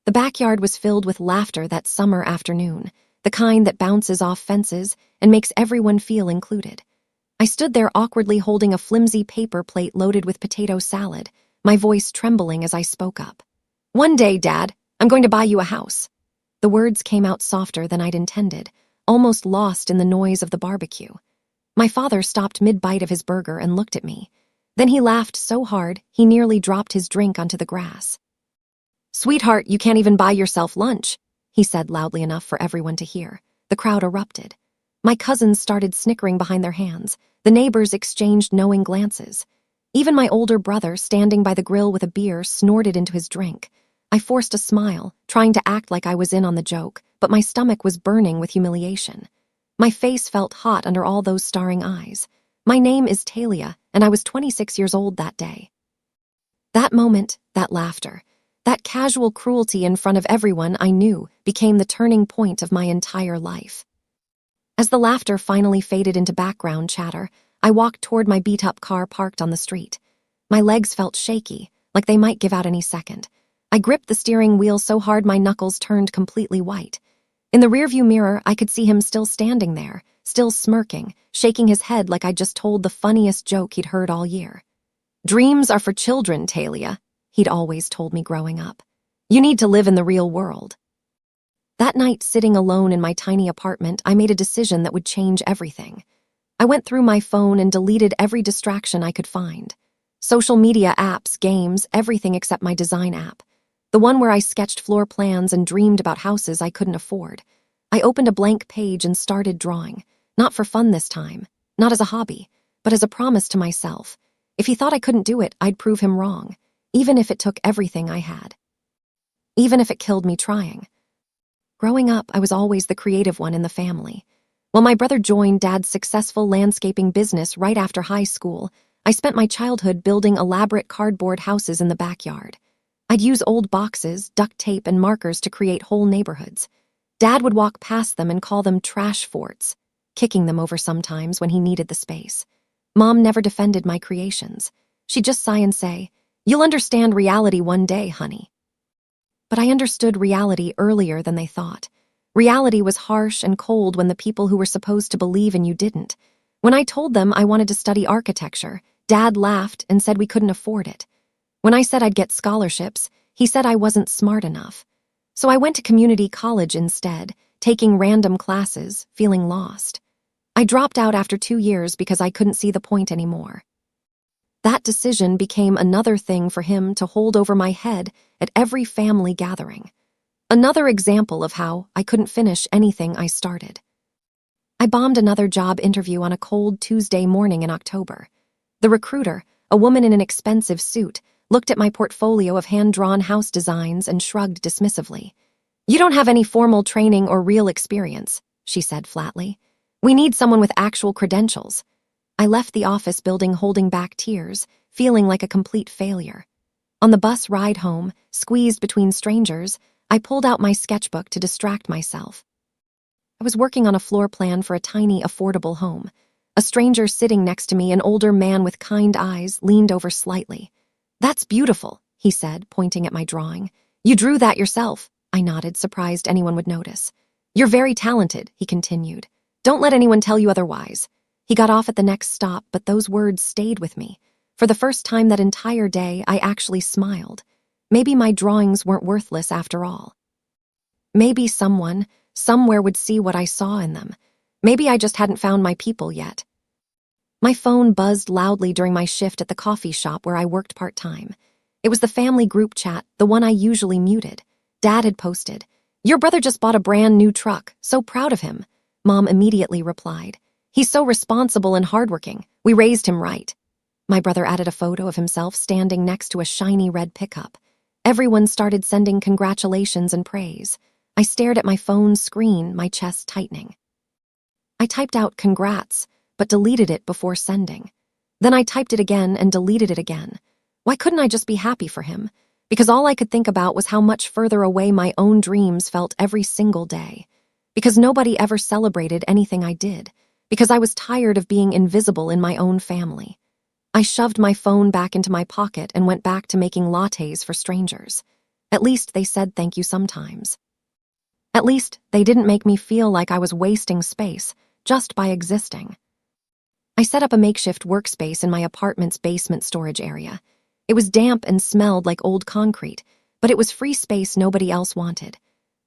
The backyard was filled with laughter that summer afternoon, the kind that bounces off fences and makes everyone feel included. I stood there awkwardly holding a flimsy paper plate loaded with potato salad, my voice trembling as I spoke up. "One day, Dad, I'm going to buy you a house." The words came out softer than I'd intended, almost lost in the noise of the barbecue. My father stopped mid-bite of his burger and looked at me. Then he laughed so hard, he nearly dropped his drink onto the grass. "Sweetheart, you can't even buy yourself lunch," he said loudly enough for everyone to hear. The crowd erupted. My cousins started snickering behind their hands. The neighbors exchanged knowing glances. Even my older brother, standing by the grill with a beer, snorted into his drink. I forced a smile, trying to act like I was in on the joke, but my stomach was burning with humiliation. My face felt hot under all those staring eyes. My name is Talia, and I was 26 years old that day. That moment, that laughter, that casual cruelty in front of everyone I knew became the turning point of my entire life. As the laughter finally faded into background chatter, I walked toward my beat-up car parked on the street. My legs felt shaky, like they might give out any second. I gripped the steering wheel so hard my knuckles turned completely white. In the rearview mirror, I could see him still standing there, still smirking, shaking his head like I'd just told the funniest joke he'd heard all year. "Dreams are for children, Talia," he'd always told me growing up. "You need to live in the real world." That night, sitting alone in my tiny apartment, I made a decision that would change everything. I went through my phone and deleted every distraction I could find. Social media apps, games, everything except my design app. The one where I sketched floor plans and dreamed about houses I couldn't afford. I opened a blank page and started drawing. Not for fun this time, not as a hobby, but as a promise to myself. If he thought I couldn't do it, I'd prove him wrong, even if it took everything I had. Even if it killed me trying. Growing up, I was always the creative one in the family. While my brother joined Dad's successful landscaping business right after high school, I spent my childhood building elaborate cardboard houses in the backyard. I'd use old boxes, duct tape, and markers to create whole neighborhoods. Dad would walk past them and call them trash forts, kicking them over sometimes when he needed the space. Mom never defended my creations. She'd just sigh and say, "You'll understand reality one day, honey." But I understood reality earlier than they thought. Reality was harsh and cold when the people who were supposed to believe in you didn't. When I told them I wanted to study architecture, Dad laughed and said we couldn't afford it. When I said I'd get scholarships, he said I wasn't smart enough. So I went to community college instead, taking random classes, feeling lost. I dropped out after 2 years because I couldn't see the point anymore. That decision became another thing for him to hold over my head at every family gathering. Another example of how I couldn't finish anything I started. I bombed another job interview on a cold Tuesday morning in October. The recruiter, a woman in an expensive suit, looked at my portfolio of hand-drawn house designs and shrugged dismissively. "You don't have any formal training or real experience," she said flatly. "We need someone with actual credentials." I left the office building holding back tears, feeling like a complete failure. On the bus ride home, squeezed between strangers, I pulled out my sketchbook to distract myself. I was working on a floor plan for a tiny, affordable home. A stranger sitting next to me, an older man with kind eyes, leaned over slightly. "That's beautiful," he said, pointing at my drawing. "You drew that yourself," I nodded, surprised anyone would notice. "You're very talented," he continued. "Don't let anyone tell you otherwise." He got off at the next stop, but those words stayed with me. For the first time that entire day, I actually smiled. Maybe my drawings weren't worthless after all. Maybe someone, somewhere would see what I saw in them. Maybe I just hadn't found my people yet. My phone buzzed loudly during my shift at the coffee shop where I worked part-time. It was the family group chat, the one I usually muted. Dad had posted, "Your brother just bought a brand new truck. So proud of him." Mom immediately replied, "He's so responsible and hardworking. We raised him right." My brother added a photo of himself standing next to a shiny red pickup. Everyone started sending congratulations and praise. I stared at my phone's screen, my chest tightening. I typed out "congrats," but deleted it before sending. Then I typed it again and deleted it again. Why couldn't I just be happy for him? Because all I could think about was how much further away my own dreams felt every single day. Because nobody ever celebrated anything I did. Because I was tired of being invisible in my own family. I shoved my phone back into my pocket and went back to making lattes for strangers. At least they said thank you sometimes. At least they didn't make me feel like I was wasting space just by existing. I set up a makeshift workspace in my apartment's basement storage area. It was damp and smelled like old concrete, but it was free space nobody else wanted.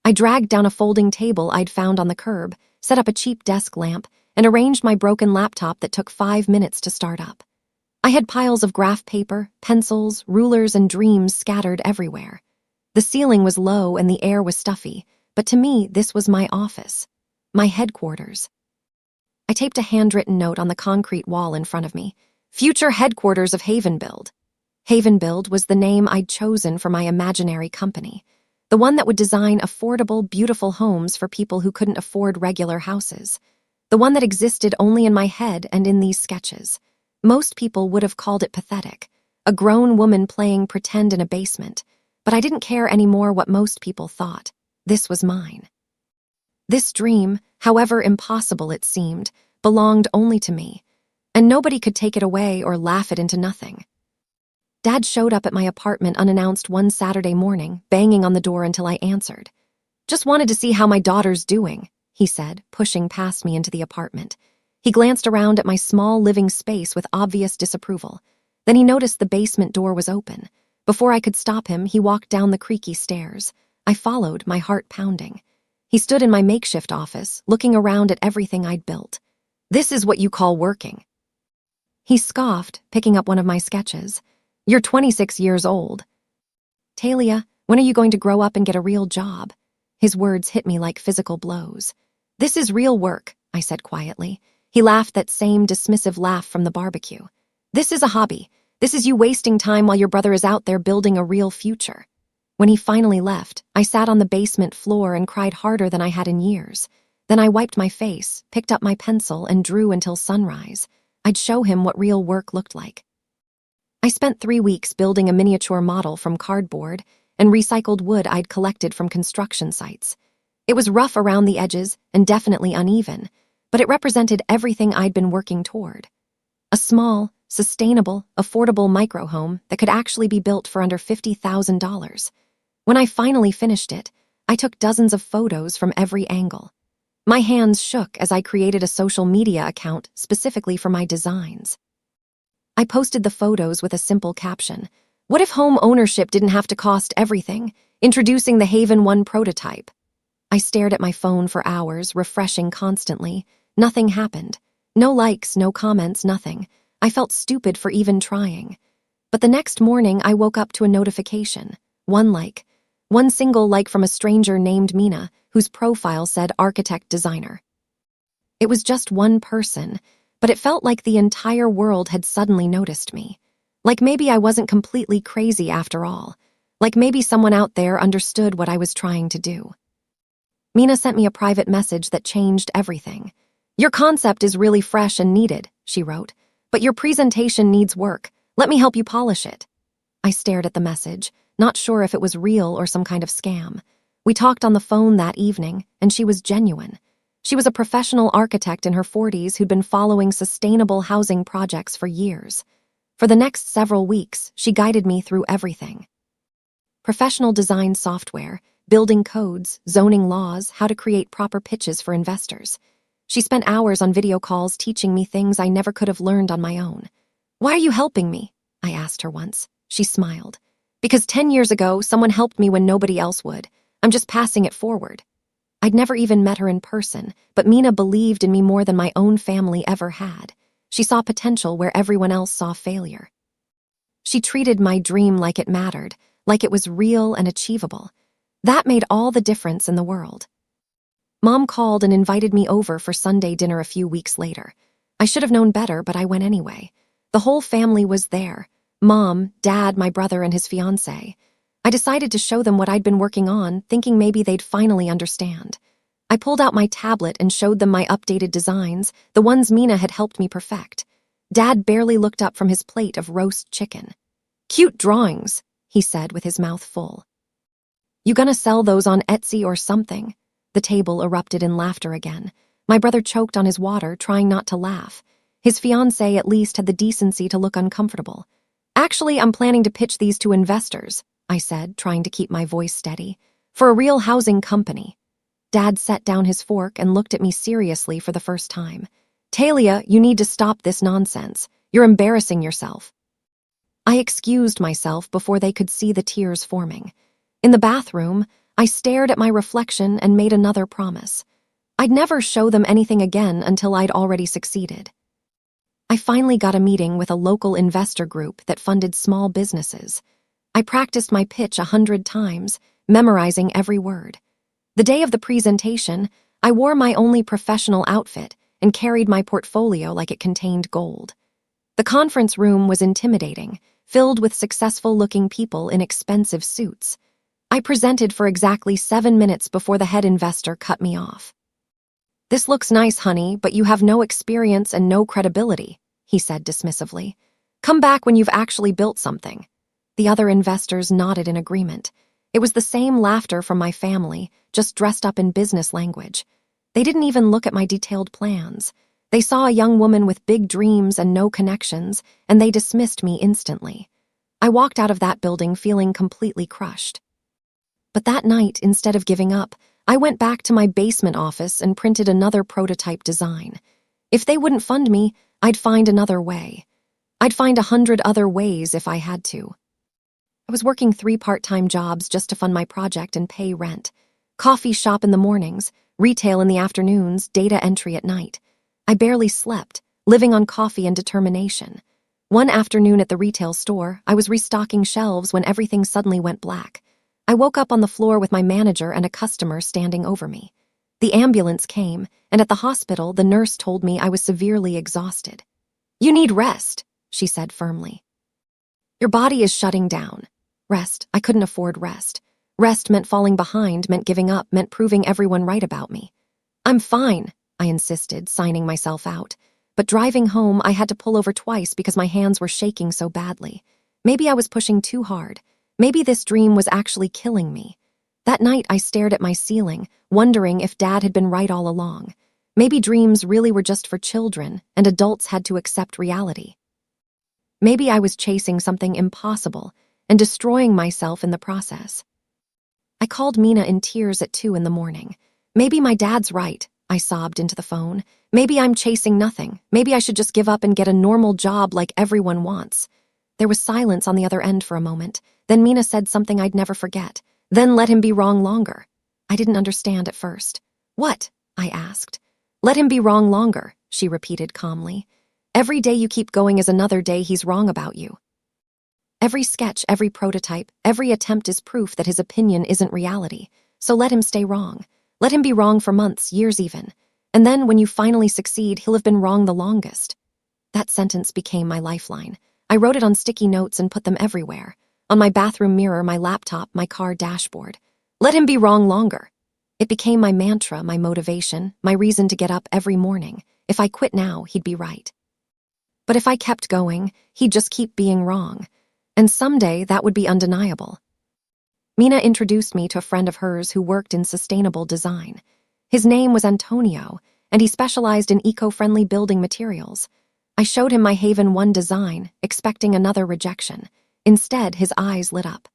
I dragged down a folding table I'd found on the curb, set up a cheap desk lamp, and arranged my broken laptop that took 5 minutes to start up. I had piles of graph paper, pencils, rulers, and dreams scattered everywhere. The ceiling was low and the air was stuffy, but to me, this was my office, my headquarters. I taped a handwritten note on the concrete wall in front of me. Future headquarters of Havenbuild. Havenbuild was the name I'd chosen for my imaginary company, the one that would design affordable, beautiful homes for people who couldn't afford regular houses, the one that existed only in my head and in these sketches. Most people would have called it pathetic, a grown woman playing pretend in a basement, but I didn't care anymore what most people thought. This was mine. This dream, however impossible it seemed, belonged only to me, and nobody could take it away or laugh it into nothing. Dad showed up at my apartment unannounced one Saturday morning, banging on the door until I answered. "Just wanted to see how my daughter's doing," he said, pushing past me into the apartment. He glanced around at my small living space with obvious disapproval. Then he noticed the basement door was open. Before I could stop him, he walked down the creaky stairs. I followed, my heart pounding. He stood in my makeshift office, looking around at everything I'd built. "This is what you call working." He scoffed, picking up one of my sketches. "You're 26 years old." "Talia, when are you going to grow up and get a real job?" His words hit me like physical blows. "This is real work," I said quietly. He laughed that same dismissive laugh from the barbecue. "This is a hobby. This is you wasting time while your brother is out there building a real future." When he finally left, I sat on the basement floor and cried harder than I had in years. Then I wiped my face, picked up my pencil, and drew until sunrise. I'd show him what real work looked like. I spent 3 weeks building a miniature model from cardboard and recycled wood I'd collected from construction sites. It was rough around the edges and definitely uneven, but it represented everything I'd been working toward. A small, sustainable, affordable microhome that could actually be built for under $50,000. When I finally finished it, I took dozens of photos from every angle. My hands shook as I created a social media account specifically for my designs. I posted the photos with a simple caption: "What if home ownership didn't have to cost everything? Introducing the Haven 1 prototype." I stared at my phone for hours, refreshing constantly. Nothing happened. No likes, no comments, nothing. I felt stupid for even trying. But the next morning, I woke up to a notification. One single like from a stranger named Mina, whose profile said architect-designer. It was just one person, but it felt like the entire world had suddenly noticed me. Like maybe I wasn't completely crazy after all. Like maybe someone out there understood what I was trying to do. Mina sent me a private message that changed everything. "Your concept is really fresh and needed," she wrote, "but your presentation needs work. Let me help you polish it." I stared at the message, not sure if it was real or some kind of scam. We talked on the phone that evening, and she was genuine. She was a professional architect in her 40s who'd been following sustainable housing projects for years. For the next several weeks, she guided me through everything. Professional design software, building codes, zoning laws, how to create proper pitches for investors. She spent hours on video calls teaching me things I never could have learned on my own. "Why are you helping me?" I asked her once. She smiled. "Because 10 years ago, someone helped me when nobody else would. I'm just passing it forward." I'd never even met her in person, but Mina believed in me more than my own family ever had. She saw potential where everyone else saw failure. She treated my dream like it mattered, like it was real and achievable. That made all the difference in the world. Mom called and invited me over for Sunday dinner a few weeks later. I should have known better, but I went anyway. The whole family was there. Mom, Dad, my brother, and his fiancée. I decided to show them what I'd been working on, thinking maybe they'd finally understand. I pulled out my tablet and showed them my updated designs, the ones Mina had helped me perfect. Dad barely looked up from his plate of roast chicken. "Cute drawings," he said with his mouth full. "You gonna sell those on Etsy or something?" The table erupted in laughter again. My brother choked on his water, trying not to laugh. His fiancée at least had the decency to look uncomfortable. "Actually, I'm planning to pitch these to investors," I said, trying to keep my voice steady. For a real housing company. Dad set down his fork and looked at me seriously for the first time. Talia, you need to stop this nonsense. You're embarrassing yourself. I excused myself before they could see the tears forming. In the bathroom, I stared at my reflection and made another promise. I'd never show them anything again until I'd already succeeded. I finally got a meeting with a local investor group that funded small businesses. I practiced my pitch 100 times, memorizing every word. The day of the presentation, I wore my only professional outfit and carried my portfolio like it contained gold. The conference room was intimidating, filled with successful-looking people in expensive suits. I presented for exactly 7 minutes before the head investor cut me off. This looks nice, honey, but you have no experience and no credibility, he said dismissively. Come back when you've actually built something. The other investors nodded in agreement. It was the same laughter from my family, just dressed up in business language. They didn't even look at my detailed plans. They saw a young woman with big dreams and no connections, and they dismissed me instantly. I walked out of that building feeling completely crushed. But that night, instead of giving up, I went back to my basement office and printed another prototype design. If they wouldn't fund me, I'd find another way. I'd find 100 other ways if I had to. I was working 3 part-time jobs just to fund my project and pay rent. Coffee shop in the mornings, retail in the afternoons, data entry at night. I barely slept, living on coffee and determination. One afternoon at the retail store, I was restocking shelves when everything suddenly went black. I woke up on the floor with my manager and a customer standing over me. The ambulance came, and at the hospital, the nurse told me I was severely exhausted. You need rest, she said firmly. Your body is shutting down. Rest, I couldn't afford rest. Rest meant falling behind, meant giving up, meant proving everyone right about me. I'm fine, I insisted, signing myself out. But driving home, I had to pull over twice because my hands were shaking so badly. Maybe I was pushing too hard. Maybe this dream was actually killing me. That night, I stared at my ceiling, wondering if Dad had been right all along. Maybe dreams really were just for children, and adults had to accept reality. Maybe I was chasing something impossible and destroying myself in the process. I called Mina in tears at 2 a.m. Maybe my dad's right, I sobbed into the phone. Maybe I'm chasing nothing. Maybe I should just give up and get a normal job like everyone wants. There was silence on the other end for a moment. Then Mina said something I'd never forget. Then let him be wrong longer. I didn't understand at first. What? I asked. Let him be wrong longer, she repeated calmly. Every day you keep going is another day he's wrong about you. Every sketch, every prototype, every attempt is proof that his opinion isn't reality. So let him stay wrong. Let him be wrong for months, years even. And then when you finally succeed, he'll have been wrong the longest. That sentence became my lifeline. I wrote it on sticky notes and put them everywhere. On my bathroom mirror, my laptop, my car dashboard. Let him be wrong longer. It became my mantra, my motivation, my reason to get up every morning. If I quit now, he'd be right. But if I kept going, he'd just keep being wrong. And someday that would be undeniable. Mina introduced me to a friend of hers who worked in sustainable design. His name was Antonio, and he specialized in eco-friendly building materials. I showed him my Haven 1 design, expecting another rejection. Instead, his eyes lit up.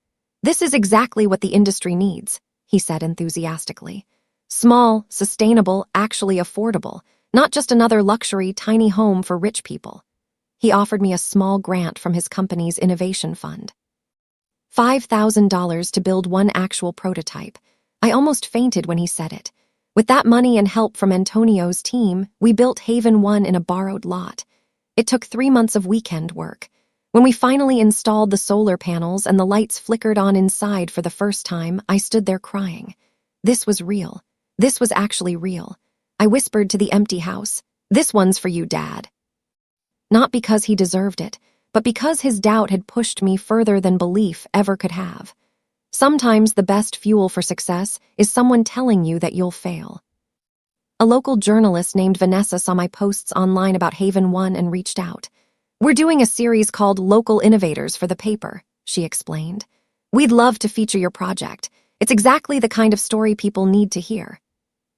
This is exactly what the industry needs, he said enthusiastically. Small, sustainable, actually affordable, not just another luxury tiny home for rich people. He offered me a small grant from his company's innovation fund. $5,000 to build one actual prototype. I almost fainted when he said it. With that money and help from Antonio's team, we built Haven 1 in a borrowed lot. It took 3 months of weekend work. When we finally installed the solar panels and the lights flickered on inside for the first time, I stood there crying. This was real. This was actually real. I whispered to the empty house, "This one's for you, Dad." Not because he deserved it, but because his doubt had pushed me further than belief ever could have. Sometimes the best fuel for success is someone telling you that you'll fail. A local journalist named Vanessa saw my posts online about Haven 1 and reached out. "We're doing a series called Local Innovators for the paper," she explained. "We'd love to feature your project. It's exactly the kind of story people need to hear."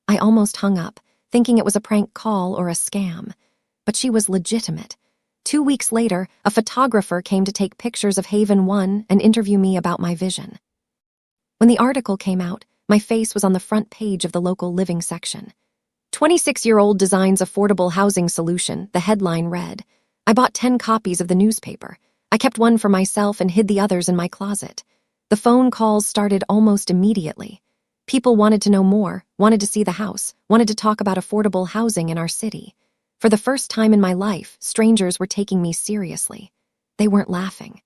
I almost hung up, thinking it was a prank call or a scam. But she was legitimate. 2 weeks later, a photographer came to take pictures of Haven One and interview me about my vision. When the article came out, my face was on the front page of the local living section. 26-year-old designs affordable housing solution, the headline read. I bought 10 copies of the newspaper. I kept one for myself and hid the others in my closet. The phone calls started almost immediately. People wanted to know more, wanted to see the house, wanted to talk about affordable housing in our city. For the first time in my life, strangers were taking me seriously. They weren't laughing.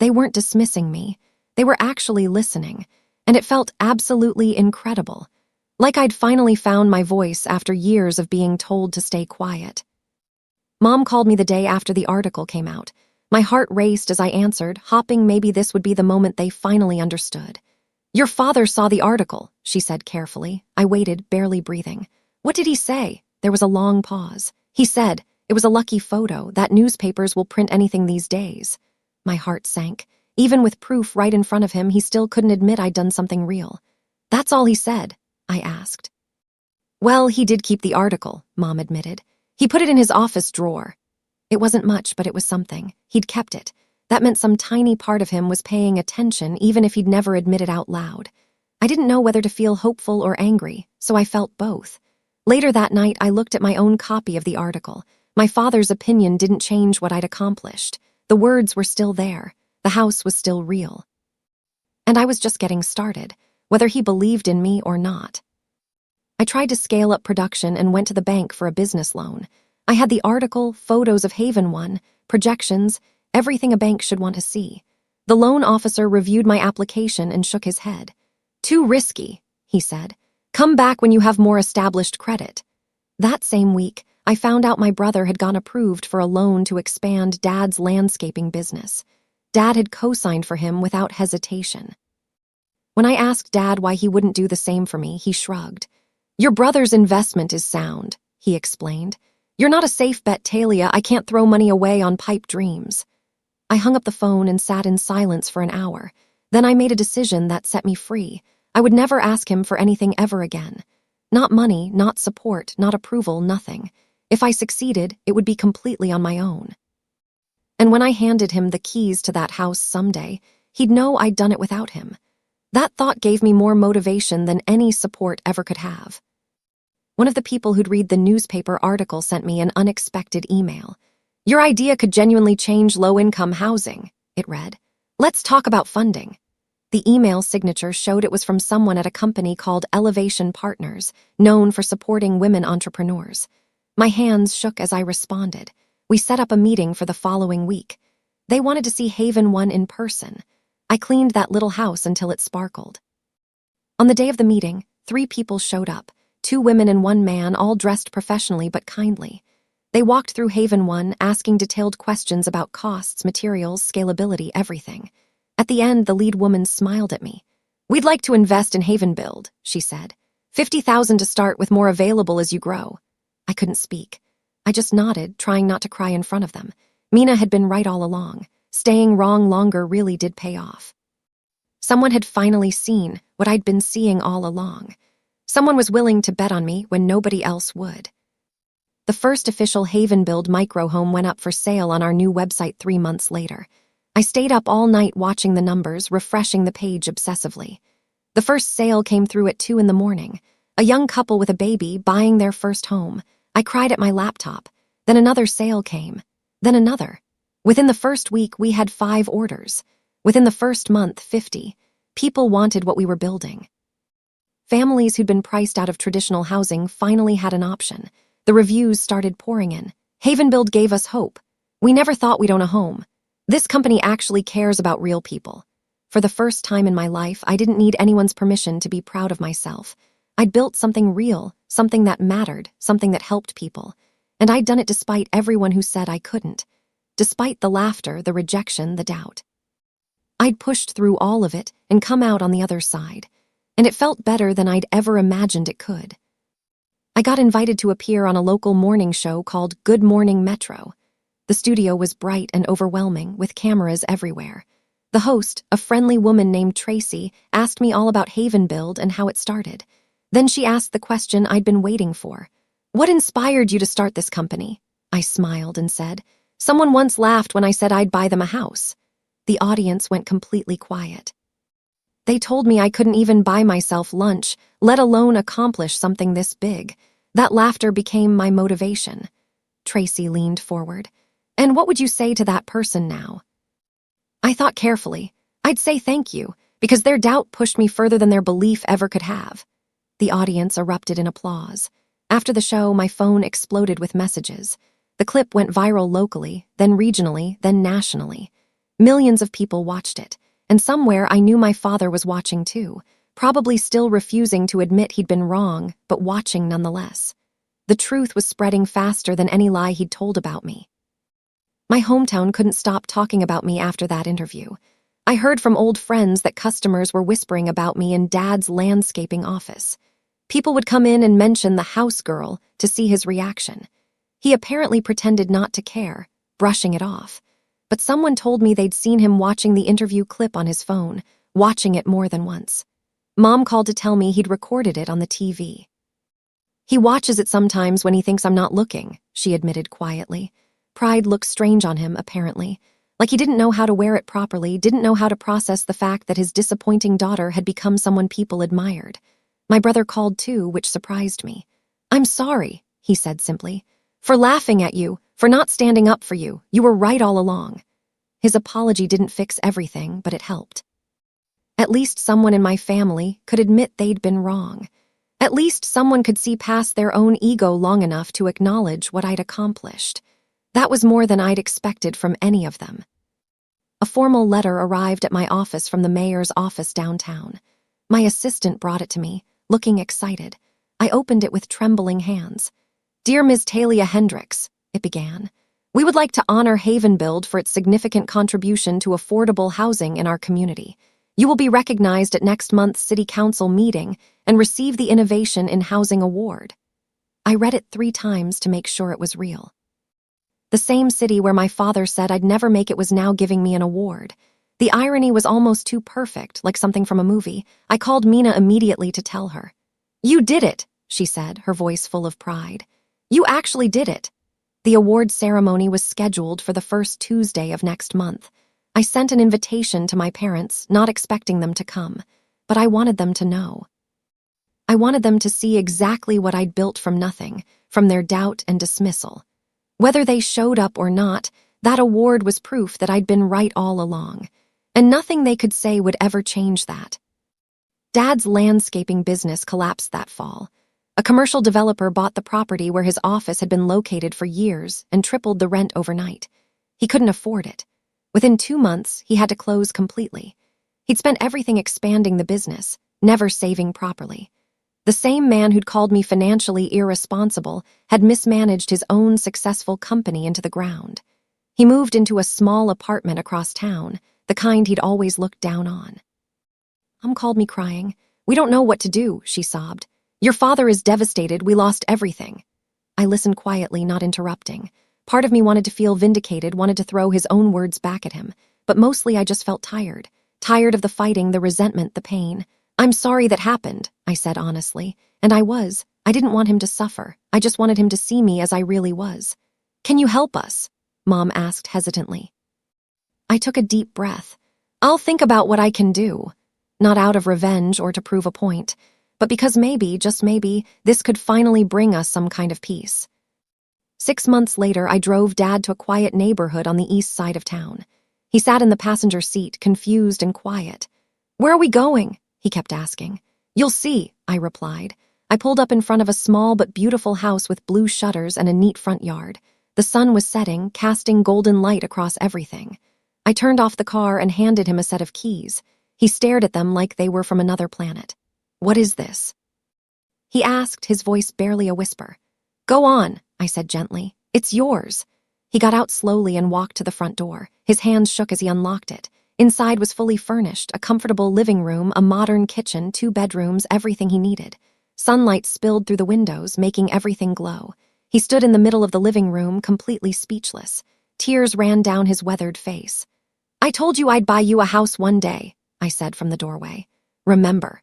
They weren't dismissing me. They were actually listening, and it felt absolutely incredible. Like I'd finally found my voice after years of being told to stay quiet. Mom called me the day after the article came out. My heart raced as I answered, hoping maybe this would be the moment they finally understood. Your father saw the article, she said carefully. I waited, barely breathing. What did he say? There was a long pause. He said, it was a lucky photo, that newspapers will print anything these days. My heart sank. Even with proof right in front of him, he still couldn't admit I'd done something real. That's all he said, I asked. Well, he did keep the article, Mom admitted. He put it in his office drawer. It wasn't much, but it was something. He'd kept it. That meant some tiny part of him was paying attention, even if he'd never admit it out loud. I didn't know whether to feel hopeful or angry, so I felt both. Later that night, I looked at my own copy of the article. My father's opinion didn't change what I'd accomplished. The words were still there. The house was still real. And I was just getting started, whether he believed in me or not. I tried to scale up production and went to the bank for a business loan. I had the article, photos of Haven One, projections, everything a bank should want to see. The loan officer reviewed my application and shook his head. Too risky, he said. Come back when you have more established credit. That same week, I found out my brother had gone approved for a loan to expand Dad's landscaping business. Dad had co-signed for him without hesitation. When I asked Dad why he wouldn't do the same for me, he shrugged. Your brother's investment is sound, he explained. You're not a safe bet, Talia. I can't throw money away on pipe dreams. I hung up the phone and sat in silence for an hour. Then I made a decision that set me free. I would never ask him for anything ever again. Not money, not support, not approval, nothing. If I succeeded, it would be completely on my own. And when I handed him the keys to that house someday, he'd know I'd done it without him. That thought gave me more motivation than any support ever could have. One of the people who'd read the newspaper article sent me an unexpected email. Your idea could genuinely change low-income housing, it read. Let's talk about funding. The email signature showed it was from someone at a company called Elevation Partners, known for supporting women entrepreneurs. My hands shook as I responded. We set up a meeting for the following week. They wanted to see Haven One in person. I cleaned that little house until it sparkled. On the day of the meeting, 3 people showed up, 2 women and 1 man, all dressed professionally but kindly. They walked through Haven One, asking detailed questions about costs, materials, scalability, everything. At the end, the lead woman smiled at me. We'd like to invest in Haven Build, she said. $50,000 to start, with more available as you grow. I couldn't speak. I just nodded, trying not to cry in front of them. Mina had been right all along. Staying wrong longer really did pay off. Someone had finally seen what I'd been seeing all along. Someone was willing to bet on me when nobody else would. The first official Haven Build microhome went up for sale on our new website 3 months later. I stayed up all night watching the numbers, refreshing the page obsessively. The first sale came through at 2 a.m. A young couple with a baby buying their first home. I cried at my laptop. Then another sale came. Then another. Within the first week, we had 5 orders. Within the first month, 50. People wanted what we were building. Families who'd been priced out of traditional housing finally had an option. The reviews started pouring in. Haven Build gave us hope. We never thought we'd own a home. This company actually cares about real people. For the first time in my life, I didn't need anyone's permission to be proud of myself. I'd built something real, something that mattered, something that helped people. And I'd done it despite everyone who said I couldn't. Despite the laughter, the rejection, the doubt. I'd pushed through all of it and come out on the other side. And it felt better than I'd ever imagined it could. I got invited to appear on a local morning show called Good Morning Metro. The studio was bright and overwhelming, with cameras everywhere. The host, a friendly woman named Tracy, asked me all about Haven Build and how it started. Then she asked the question I'd been waiting for. What inspired you to start this company? I smiled and said, Someone once laughed when I said I'd buy them a house. The audience went completely quiet. They told me I couldn't even buy myself lunch, let alone accomplish something this big. That laughter became my motivation. Tracy leaned forward. And what would you say to that person now? I thought carefully. I'd say thank you, because their doubt pushed me further than their belief ever could have. The audience erupted in applause. After the show, my phone exploded with messages. The clip went viral locally, then regionally, then nationally. Millions of people watched it, and somewhere I knew my father was watching too, probably still refusing to admit he'd been wrong, but watching nonetheless. The truth was spreading faster than any lie he'd told about me. My hometown couldn't stop talking about me after that interview. I heard from old friends that customers were whispering about me in Dad's landscaping office. People would come in and mention the house girl to see his reaction. He apparently pretended not to care, brushing it off. But someone told me they'd seen him watching the interview clip on his phone, watching it more than once. Mom called to tell me he'd recorded it on the TV. He watches it sometimes when he thinks I'm not looking, she admitted quietly. Pride looked strange on him, apparently. Like he didn't know how to wear it properly, didn't know how to process the fact that his disappointing daughter had become someone people admired. My brother called too, which surprised me. I'm sorry, he said simply. For laughing at you, for not standing up for you. You were right all along. His apology didn't fix everything, but it helped. At least someone in my family could admit they'd been wrong. At least someone could see past their own ego long enough to acknowledge what I'd accomplished. That was more than I'd expected from any of them. A formal letter arrived at my office from the mayor's office downtown. My assistant brought it to me, looking excited. I opened it with trembling hands. Dear Ms. Talia Hendricks, it began. We would like to honor Havenbuild for its significant contribution to affordable housing in our community. You will be recognized at next month's City Council meeting and receive the Innovation in Housing Award. I read it 3 times to make sure it was real. The same city where my father said I'd never make it was now giving me an award. The irony was almost too perfect, like something from a movie. I called Mina immediately to tell her. You did it, she said, her voice full of pride. You actually did it. The award ceremony was scheduled for the first Tuesday of next month. I sent an invitation to my parents, not expecting them to come, but I wanted them to know. I wanted them to see exactly what I'd built from nothing, from their doubt and dismissal. Whether they showed up or not, that award was proof that I'd been right all along, and nothing they could say would ever change that. Dad's landscaping business collapsed that fall. A commercial developer bought the property where his office had been located for years and tripled the rent overnight. He couldn't afford it. Within 2 months, he had to close completely. He'd spent everything expanding the business, never saving properly. The same man who'd called me financially irresponsible had mismanaged his own successful company into the ground. He moved into a small apartment across town, the kind he'd always looked down on. Mom called me crying. We don't know what to do, she sobbed. Your father is devastated, we lost everything. I listened quietly, not interrupting. Part of me wanted to feel vindicated, wanted to throw his own words back at him, but mostly I just felt tired. Tired of the fighting, the resentment, the pain. I'm sorry that happened, I said honestly, and I was. I didn't want him to suffer. I just wanted him to see me as I really was. Can you help us? Mom asked hesitantly. I took a deep breath. I'll think about what I can do. Not out of revenge or to prove a point, but because maybe, just maybe, this could finally bring us some kind of peace. 6 months later, I drove Dad to a quiet neighborhood on the east side of town. He sat in the passenger seat, confused and quiet. Where are we going? He kept asking. You'll see, I replied. I pulled up in front of a small but beautiful house with blue shutters and a neat front yard. The sun was setting, casting golden light across everything. I turned off the car and handed him a set of keys. He stared at them like they were from another planet. What is this? He asked, his voice barely a whisper. Go on, I said gently. It's yours. He got out slowly and walked to the front door. His hands shook as he unlocked it. Inside was fully furnished, a comfortable living room, a modern kitchen, 2 bedrooms, everything he needed. Sunlight spilled through the windows, making everything glow. He stood in the middle of the living room, completely speechless. Tears ran down his weathered face. I told you I'd buy you a house one day, I said from the doorway. Remember.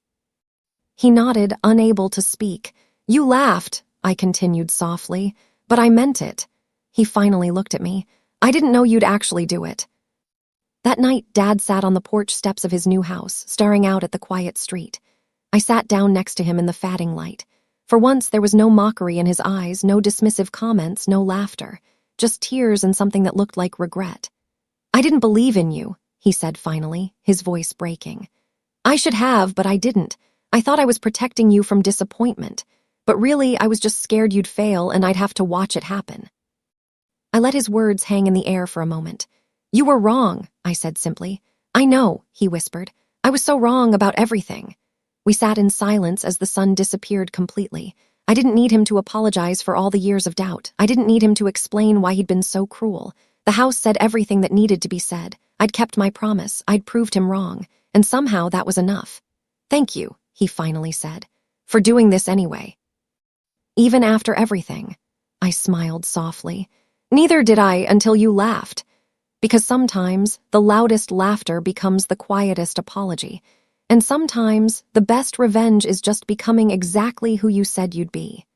He nodded, unable to speak. You laughed, I continued softly, but I meant it. He finally looked at me. I didn't know you'd actually do it." That night, Dad sat on the porch steps of his new house, staring out at the quiet street. I sat down next to him in the fading light. For once, there was no mockery in his eyes, no dismissive comments, no laughter, just tears and something that looked like regret. "I didn't believe in you," he said finally, his voice breaking. "I should have, but I didn't. I thought I was protecting you from disappointment. But really, I was just scared you'd fail and I'd have to watch it happen." I let his words hang in the air for a moment. "You were wrong," I said simply. "I know," he whispered. "I was so wrong about everything." We sat in silence as the sun disappeared completely. I didn't need him to apologize for all the years of doubt. I didn't need him to explain why he'd been so cruel. The house said everything that needed to be said. I'd kept my promise. I'd proved him wrong. And somehow that was enough. "Thank you," he finally said, "for doing this anyway." "Even after everything," I smiled softly. "Neither did I until you laughed." Because sometimes the loudest laughter becomes the quietest apology. And sometimes the best revenge is just becoming exactly who you said you'd be.